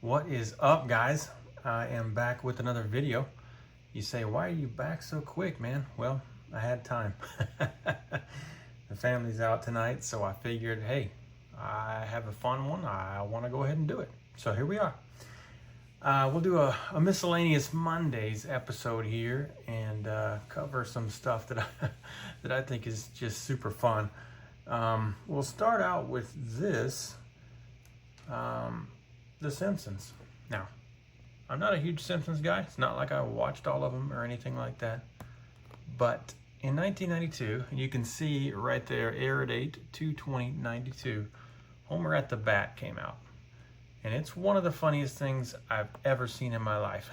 What is up, guys? I am back with another video. You say, why are you back so quick, man? Well, I had time. The family's out tonight, so I figured, hey, I have a fun one. I want to go ahead and do it. So here we are. We'll do a miscellaneous Mondays episode here and cover some stuff that that I think is just super fun. We'll start out with this. The Simpsons. Now, I'm not a huge Simpsons guy. It's not like I watched all of them or anything like that. But in 1992, and you can see right there, air date 2/20/92, Homer at the Bat came out. And it's one of the funniest things I've ever seen in my life.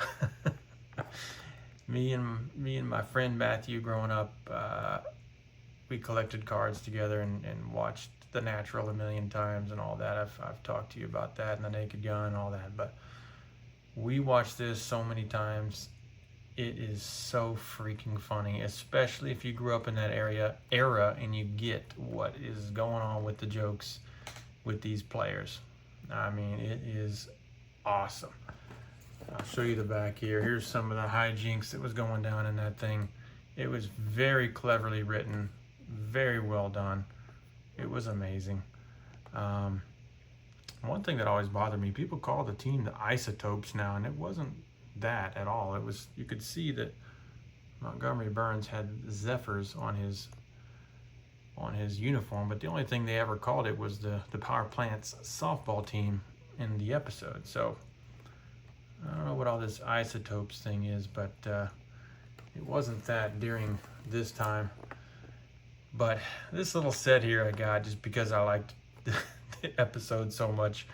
Me and my friend Matthew growing up, we collected cards together and watched The Natural a million times and all that. I've talked to you about that and The Naked Gun and all that, but we watched this so many times. It is so freaking funny, especially if you grew up in that era and you get what is going on with the jokes with these players. I mean, it is awesome. I'll show you the back here. Here's some of the hijinks that was going down in that thing. It was very cleverly written, very well done. It was amazing. One thing that always bothered me, people call the team the Isotopes now, and it wasn't that at all. It was, you could see that Montgomery Burns had Zephyrs on his uniform, but the only thing they ever called it was the Power Plant's softball team in the episode. So I don't know what all this Isotopes thing is, but it wasn't that during this time. But this little set here I got just because I liked the episode so much.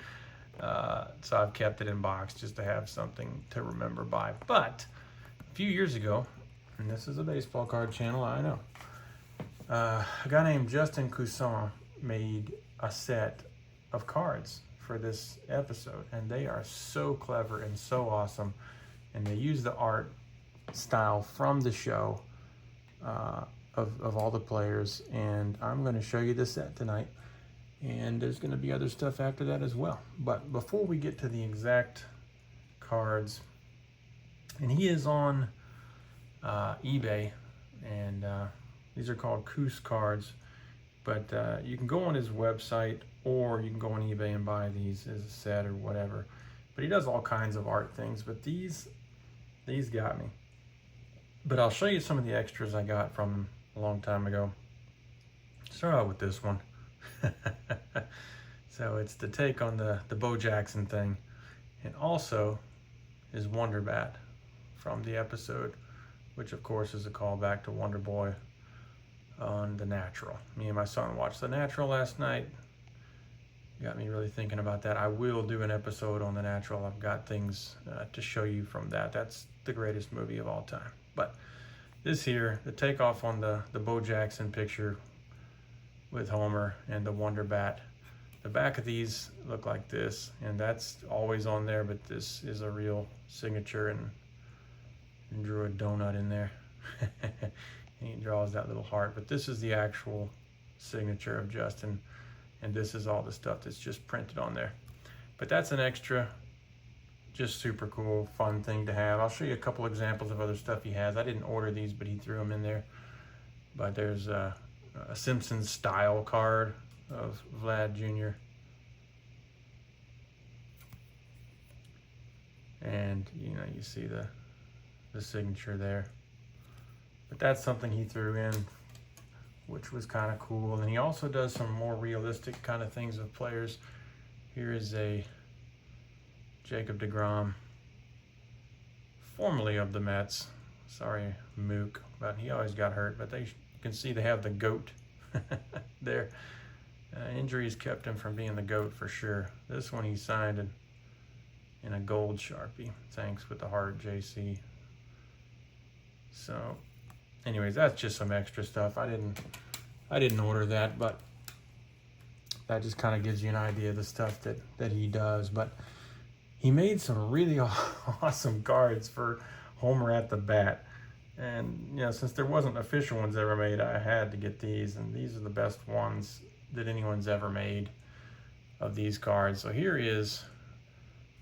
So I've kept it in box just to have something to remember by. But a few years ago, and this is a baseball card channel, I know, a guy named Justin Cousin made a set of cards for this episode. And they are so clever and so awesome. And they use the art style from the show. Of all the players, and I'm going to show you this set tonight, and there's going to be other stuff after that as well. But before we get to the exact cards, and he is on eBay, and these are called Coos cards, but you can go on his website or you can go on eBay and buy these as a set or whatever. But he does all kinds of art things, but these got me. But I'll show you some of the extras I got from him a long time ago. Start out with this one. So it's the take on the Bo Jackson thing, and also his Wonder Bat from the episode, which of course is a callback to Wonder Boy on The Natural. Me and my son watched The Natural last night. Got me really thinking about that. I will do an episode on The Natural. I've got things to show you from that. That's the greatest movie of all time. But this here, the takeoff on the Bo Jackson picture with Homer and the Wonder Bat. The back of these look like this, and that's always on there, but this is a real signature, and drew a donut in there. And he draws that little heart, but this is the actual signature of Justin, and this is all the stuff that's just printed on there. But that's an extra. Just super cool, fun thing to have. I'll show you a couple examples of other stuff he has. I didn't order these, but he threw them in there. But there's a Simpsons style card of Vlad Jr. And you see the signature there. But that's something he threw in, which was kind of cool. And he also does some more realistic kind of things with players. Here is a Jacob deGrom, formerly of the Mets. Sorry, Mook, but he always got hurt. But you can see they have the GOAT there. Injuries kept him from being the GOAT for sure. This one he signed in a gold Sharpie. Thanks with the heart, JC. So, anyways, that's just some extra stuff. I didn't order that, but that just kind of gives you an idea of the stuff that he does. But he made some really awesome cards for Homer at the Bat. And, since there wasn't official ones ever made, I had to get these. And these are the best ones that anyone's ever made of these cards. So here is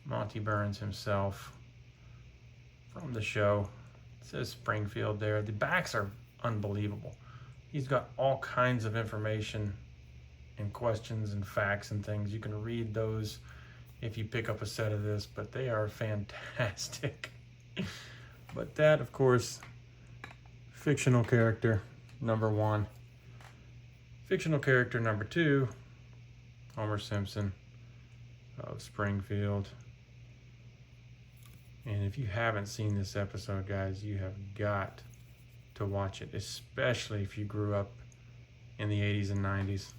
Monty Burns himself from the show. It says Springfield there. The backs are unbelievable. He's got all kinds of information and questions and facts and things. You can read those if you pick up a set of this, but they are fantastic. But that, of course, fictional character number 1. Fictional character number 2, Homer Simpson of Springfield. And if you haven't seen this episode, guys, you have got to watch it, especially if you grew up in the 80s and 90s.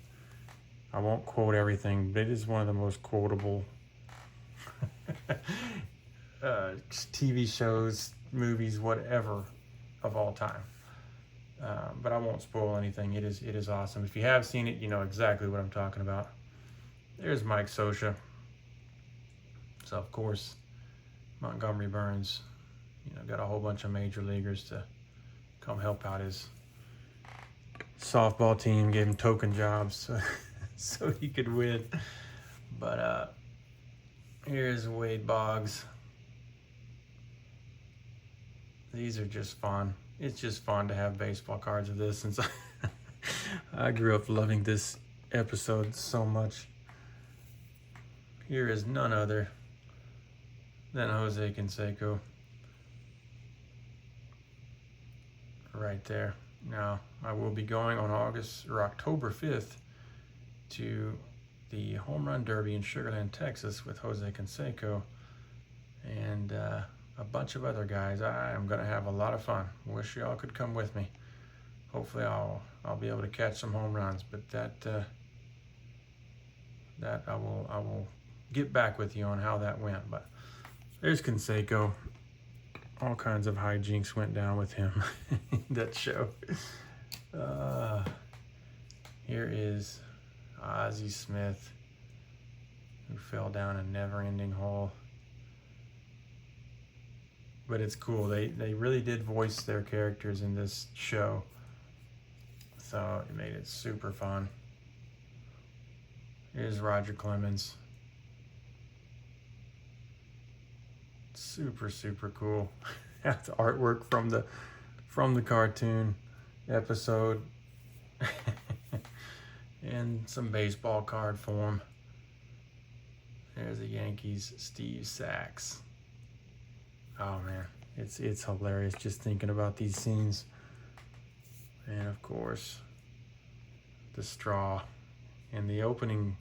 I won't quote everything, but it is one of the most quotable TV shows, movies, whatever, of all time. But I won't spoil anything. It is awesome. If you have seen it, you know exactly what I'm talking about. There's Mike Scioscia. So, of course, Montgomery Burns, got a whole bunch of major leaguers to come help out his softball team, gave him token jobs so he could win. But here's Wade Boggs. These are just fun. It's just fun to have baseball cards of this, since I grew up loving this episode so much. Here is none other than Jose Canseco. Right there. Now, I will be going on October 5th to the Home Run Derby in Sugar Land, Texas with Jose Canseco and a bunch of other guys. I am going to have a lot of fun. Wish y'all could come with me. Hopefully I'll be able to catch some home runs, but that I will get back with you on how that went. But there's Canseco. All kinds of hijinks went down with him in that show. Here is Ozzie Smith, who fell down a never-ending hole. But it's cool. They really did voice their characters in this show, so it made it super fun. Here's Roger Clemens. Super, super cool. That's artwork from the cartoon episode. And some baseball card form. There's the Yankees, Steve Sachs. Oh man, it's hilarious just thinking about these scenes. And of course, the straw. And the opening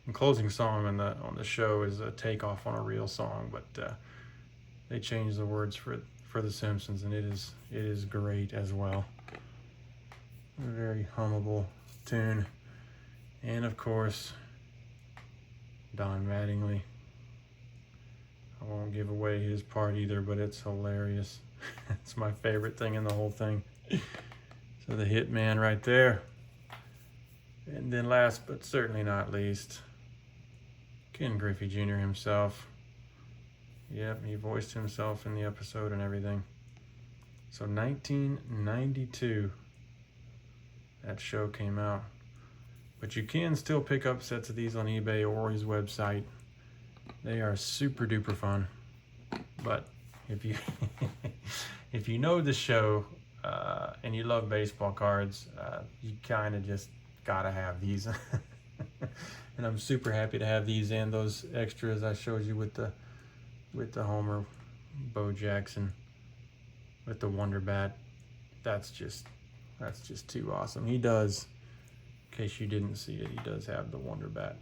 and closing song on the show is a takeoff on a real song, but they changed the words for the Simpsons, and it is great as well. A very hummable tune. And of course, Don Mattingly. I won't give away his part either, but it's hilarious. It's my favorite thing in the whole thing. So the Hitman right there. And then last but certainly not least, Ken Griffey Jr. himself. Yep, he voiced himself in the episode and everything. So 1992, that show came out. But you can still pick up sets of these on eBay or his website. They are super duper fun. But if you if you know the show and you love baseball cards, you kind of just gotta have these. And I'm super happy to have these and those extras I showed you with the Homer, Bo Jackson, with the Wonder Bat. That's just too awesome. He does, in case you didn't see it, he does have the Wonder Bat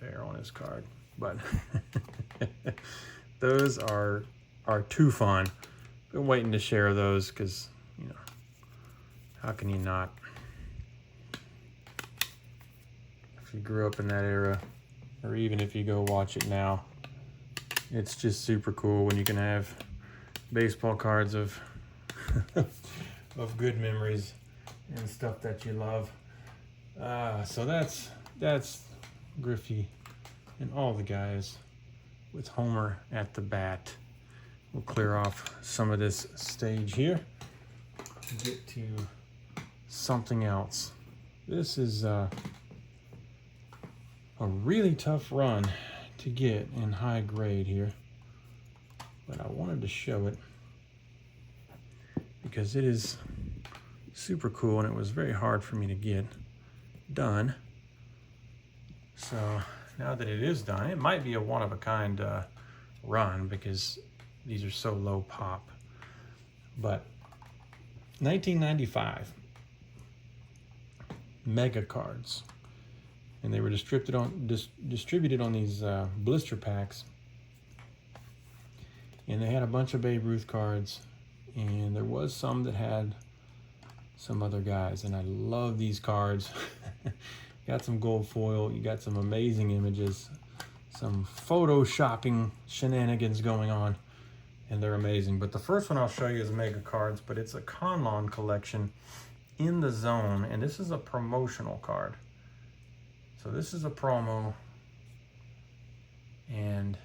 there on his card. But those are too fun. Been waiting to share those because, how can you not? If you grew up in that era, or even if you go watch it now, it's just super cool when you can have baseball cards of of good memories and stuff that you love. So that's Griffey and all the guys with Homer at the bat. We'll clear off some of this stage here and get to something else. This is a really tough run to get in high grade here, but I wanted to show it because it is super cool and it was very hard for me to get done. So now that it is done, it might be a one-of-a-kind run because these are so low pop. But 1995 mega cards, and they were distributed on these blister packs, and they had a bunch of Babe Ruth cards, and there was some that had some other guys, and I love these cards. Got some gold foil, you got some amazing images, some photoshopping shenanigans going on, and they're amazing. But the first one I'll show you is mega cards, but it's a Conlon collection in the zone, and this is a promotional card. So this is a promo, and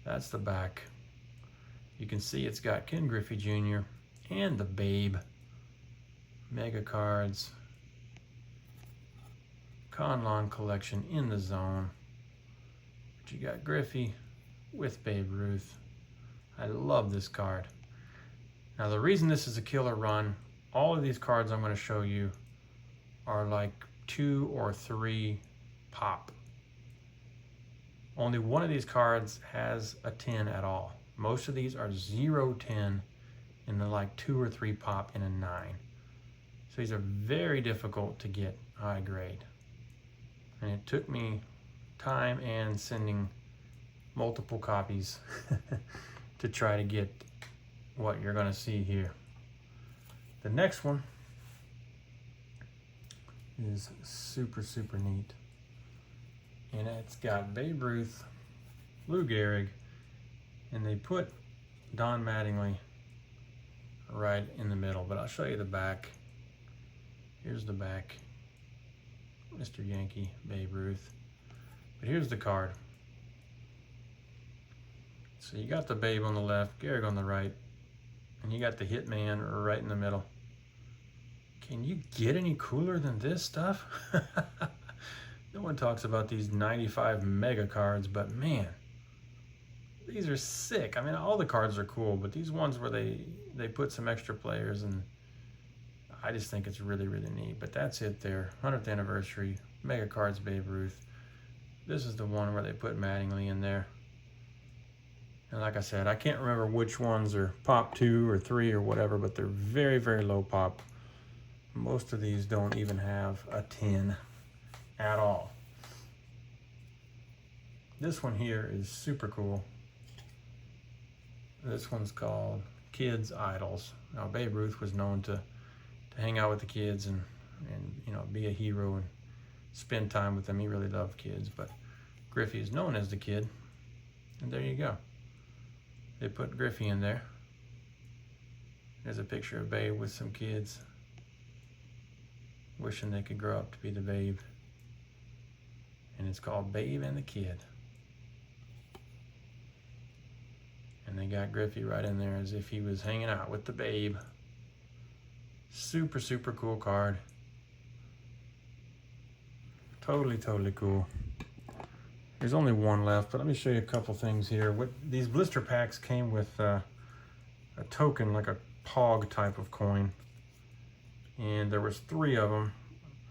that's the back. You can see it's got Ken Griffey Jr. and the Babe mega cards. Conlon collection in the zone. But you got Griffey with Babe Ruth. I love this card. Now the reason this is a killer run, all of these cards I'm going to show you are like 2 or 3 pop. Only one of these cards has a 10 at all. Most of these are 0, 10, and they're like 2 or 3 pop in a 9. So these are very difficult to get high grade. And it took me time and sending multiple copies to try to get what you're going to see here. The next one is super, super neat. And it's got Babe Ruth, Lou Gehrig, and they put Don Mattingly right in the middle. But I'll show you the back. Here's the back. Mr. Yankee, Babe Ruth. But here's the card. So you got the Babe on the left, Gehrig on the right, and you got the Hitman right in the middle. Can you get any cooler than this stuff? No one talks about these 95 mega cards, but man, these are sick. I mean, all the cards are cool, but these ones where they put some extra players, and I just think it's really, really neat. But that's it there. 100th anniversary, mega cards, Babe Ruth. This is the one where they put Mattingly in there. And like I said, I can't remember which ones are pop 2 or 3 or whatever, but they're very, very low pop. Most of these don't even have a 10 at all. This one here is super cool. This one's called Kids Idols. Now Babe Ruth was known to hang out with the kids and you know, be a hero and spend time with them. He really loved kids, but Griffey is known as the kid. And there you go. They put Griffey in there. There's a picture of Babe with some kids wishing they could grow up to be the Babe. And it's called Babe and the Kid. And they got Griffey right in there as if he was hanging out with the Babe. Super, super cool card. Totally, totally cool. There's only one left, but let me show you a couple things here. These blister packs came with a token, like a POG type of coin. And there was 3 of them.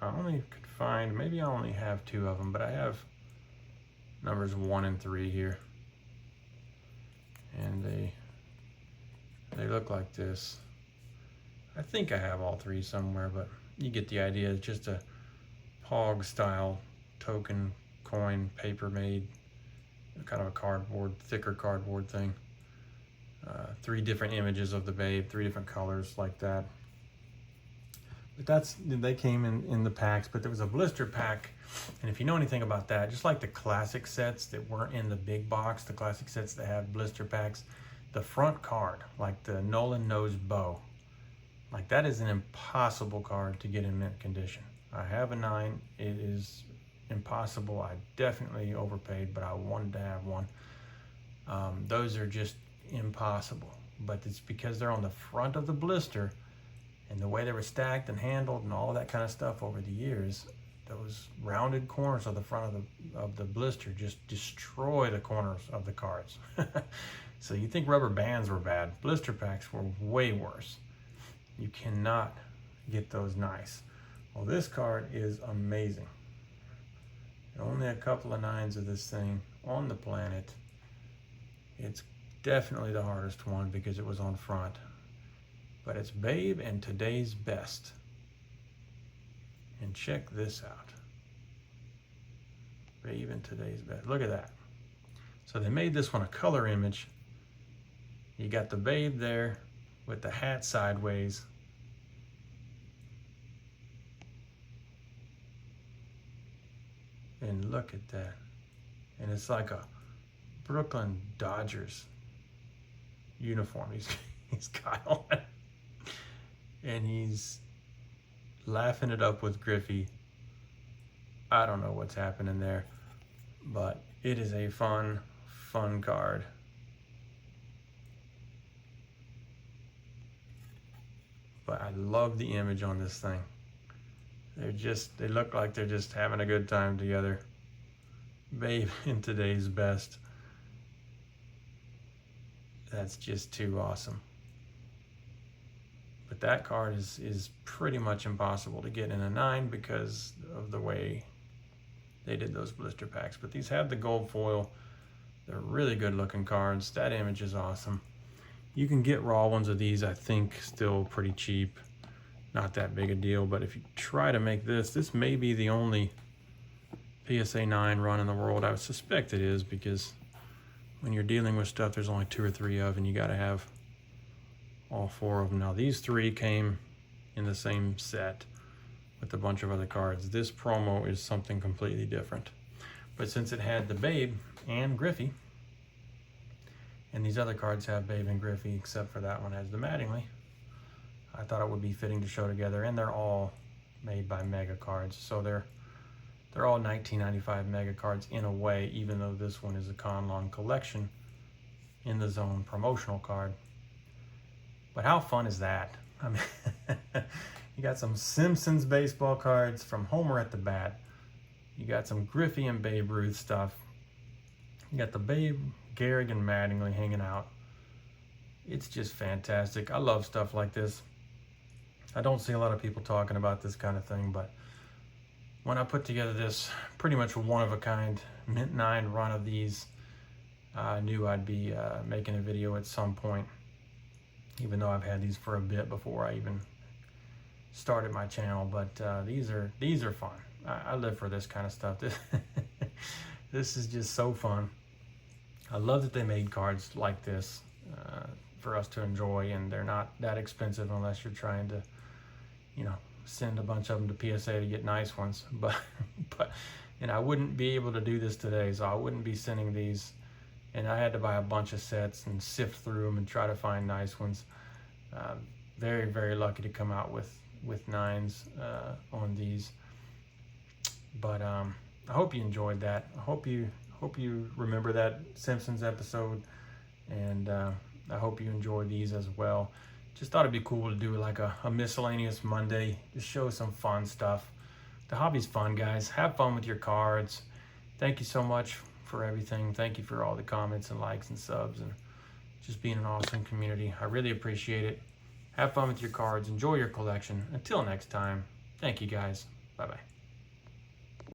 I only could find, maybe I only have 2 of them, but I have numbers 1 and 3 here. And they look like this. I think I have all 3 somewhere, but you get the idea. It's just a POG style token coin, paper made, kind of a cardboard, thicker cardboard thing. 3 different images of the Babe, 3 different colors like that. But they came in the packs, but there was a blister pack. And if you know anything about that, just like the classic sets that weren't in the big box, the classic sets that have blister packs, the front card, like the Nolan Nose Bow, like that is an impossible card to get in mint condition. I have a 9. It is impossible. I definitely overpaid, but I wanted to have one. Those are just impossible, but it's because they're on the front of the blister, and the way they were stacked and handled and all that kind of stuff over the years, those rounded corners of the front of the blister just destroy the corners of the cards. So you think rubber bands were bad. Blister packs were way worse. You cannot get those nice. Well, this card is amazing. Only a couple of 9s of this thing on the planet. It's definitely the hardest one because it was on front. But it's Babe and Today's Best. And check this out. Babe and Today's Best. Look at that. So they made this one a color image. You got the Babe there with the hat sideways. And look at that. And it's like a Brooklyn Dodgers uniform he's got on. And he's laughing it up with Griffey. I don't know what's happening there, but it is a fun card. But I love the image on this thing. They look like they're just having a good time together. Babe in Today's Best. That's just too awesome. But that card is pretty much impossible to get in a 9 because of the way they did those blister packs. But these have the gold foil. They're really good looking cards. That image is awesome. You can get raw ones of these, I think, still pretty cheap. Not that big a deal, but if you try to make this may be the only PSA 9 run in the world. I would suspect it is, because when you're dealing with stuff there's only 2 or 3 of, and you got to have all 4 of them. Now these 3 came in the same set with a bunch of other cards. This promo is something completely different. But since it had the Babe and Griffey, and these other cards have Babe and Griffey, except for that one has the Mattingly, I thought it would be fitting to show together. And they're all made by Mega Cards, so they're all 1995 Mega Cards in a way, even though this one is a Conlon Collection in the Zone promotional card. But how fun is that? I mean, you got some Simpsons baseball cards from Homer at the bat. You got some Griffey and Babe Ruth stuff. You got the Babe, Gehrig, and Mattingly hanging out. It's just fantastic. I love stuff like this. I don't see a lot of people talking about this kind of thing, but when I put together this pretty much one-of-a-kind Mint 9 run of these, I knew I'd be making a video at some point, even though I've had these for a bit before I even started my channel. But these are fun. I live for this kind of stuff. This is just so fun. I love that they made cards like this for us to enjoy, and they're not that expensive unless you're trying to, send a bunch of them to PSA to get nice ones. But and I wouldn't be able to do this today, so I wouldn't be sending these. And I had to buy a bunch of sets and sift through them and try to find nice ones. Very, very lucky to come out with 9s on these. But I hope you enjoyed that. I hope you remember that Simpsons episode, and I hope you enjoy these as well. Just thought it'd be cool to do like a miscellaneous Monday, just show some fun stuff. The hobby's fun, guys. Have fun with your cards. Thank you so much for everything. Thank you for all the comments and likes and subs, and just being an awesome community. I really appreciate it. Have fun with your cards. Enjoy your collection. Until next time, thank you, guys. Bye-bye.